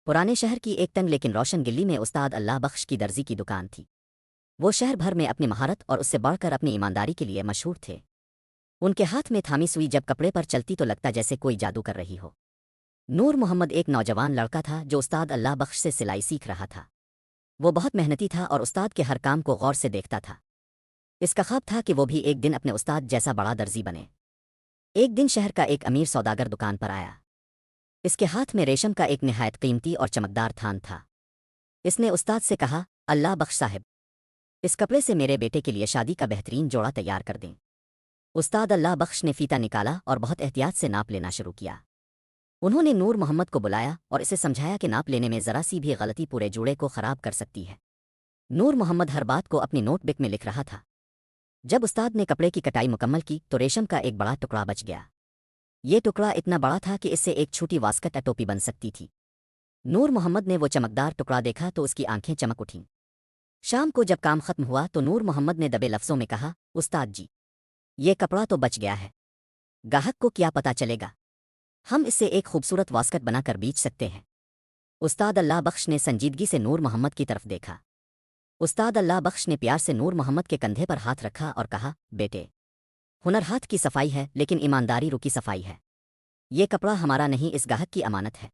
पुराने शहर की एक तंग लेकिन रोशन गली में उस्ताद अल्लाह बख्श की दर्जी की दुकान थी। वो शहर भर में अपनी महारत और उससे बढ़कर अपनी ईमानदारी के लिए मशहूर थे। उनके हाथ में थामी सुई जब कपड़े पर चलती तो लगता जैसे कोई जादू कर रही हो। नूर मोहम्मद एक नौजवान लड़का था जो उस्ताद अल्लाह बख्श से सिलाई सीख रहा था। वो बहुत मेहनती था और उस्ताद के हर काम को गौर से देखता था। इसका ख्वाब था कि वो भी एक दिन अपने उस्ताद जैसा बड़ा दर्जी बने। एक दिन शहर का एक अमीर सौदागर दुकान पर आया। इसके हाथ में रेशम का एक निहायत कीमती और चमकदार थान था। इसने उस्ताद से कहा, अल्लाह बख्श साहिब, इस कपड़े से मेरे बेटे के लिए शादी का बेहतरीन जोड़ा तैयार कर दें। उस्ताद अल्लाह बख्श ने फीता निकाला और बहुत एहतियात से नाप लेना शुरू किया। उन्होंने नूर मोहम्मद को बुलाया और इसे समझाया कि नाप लेने में ज़रा सी भी गलती पूरे जोड़े को ख़राब कर सकती है। नूर मोहम्मद हर बात को अपनी नोटबुक में लिख रहा था। जब उस्ताद ने कपड़े की कटाई मुकम्मल की तो रेशम का एक बड़ा टुकड़ा बच गया। ये टुकड़ा इतना बड़ा था कि इससे एक छोटी वास्कट टोपी बन सकती थी। नूर मोहम्मद ने वो चमकदार टुकड़ा देखा तो उसकी आंखें चमक उठीं। शाम को जब काम खत्म हुआ तो नूर मोहम्मद ने दबे लफ्ज़ों में कहा, उस्ताद जी, ये कपड़ा तो बच गया है। गाहक को क्या पता चलेगा? हम इससे एक खूबसूरत वास्कट बनाकर बेच सकते हैं। उस्ताद अल्लाह बख्श ने संजीदगी से नूर मोहम्मद की तरफ देखा। उस्ताद अल्लाह बख्श ने प्यार से नूर मोहम्मद के कंधे पर हाथ रखा और कहा, बेटे, हुनर हाथ की सफाई है लेकिन ईमानदारी रूह की सफाई है। ये कपड़ा हमारा नहीं, इस गाहक की अमानत है।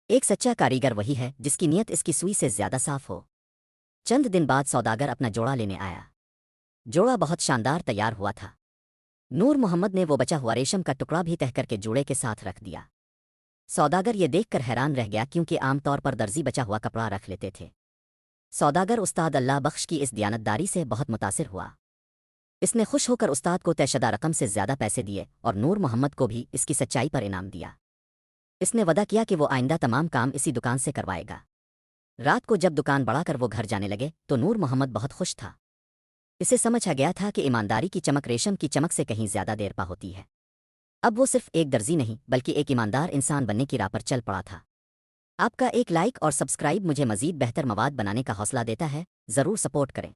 एक सच्चा कारीगर वही है जिसकी नीयत इसकी सुई से ज्यादा साफ हो। चंद दिन बाद सौदागर अपना जोड़ा लेने आया। जोड़ा बहुत शानदार तैयार हुआ था। नूर मोहम्मद ने वो बचा हुआ रेशम का टुकड़ा भी तह करके जोड़े के साथ रख दिया। सौदागर ये देखकर हैरान रह गया क्योंकि आमतौर पर दर्जी बचा हुआ कपड़ा रख लेते थे। सौदागर उस्ताद अल्लाह बख्श की इस दयानतदारी से बहुत मुतासिर हुआ। इसने खुश होकर उस्ताद को तयशदा रकम से ज्यादा पैसे दिए और नूर मोहम्मद को भी इसकी सच्चाई पर इनाम दिया। इसने वदा किया कि वो आइंदा तमाम काम इसी दुकान से करवाएगा। रात को जब दुकान बढ़ाकर वो घर जाने लगे तो नूर मोहम्मद बहुत खुश था। इसे समझ आ गया था कि ईमानदारी की चमक रेशम की चमक से कहीं ज्यादा देर पा होती है। अब वो सिर्फ एक दर्जी नहीं बल्कि एक ईमानदार इंसान बनने की राह पर चल पड़ा था। आपका एक लाइक और सब्सक्राइब मुझे मजीद बेहतर मवाद बनाने का हौसला देता है। ज़रूर सपोर्ट करें।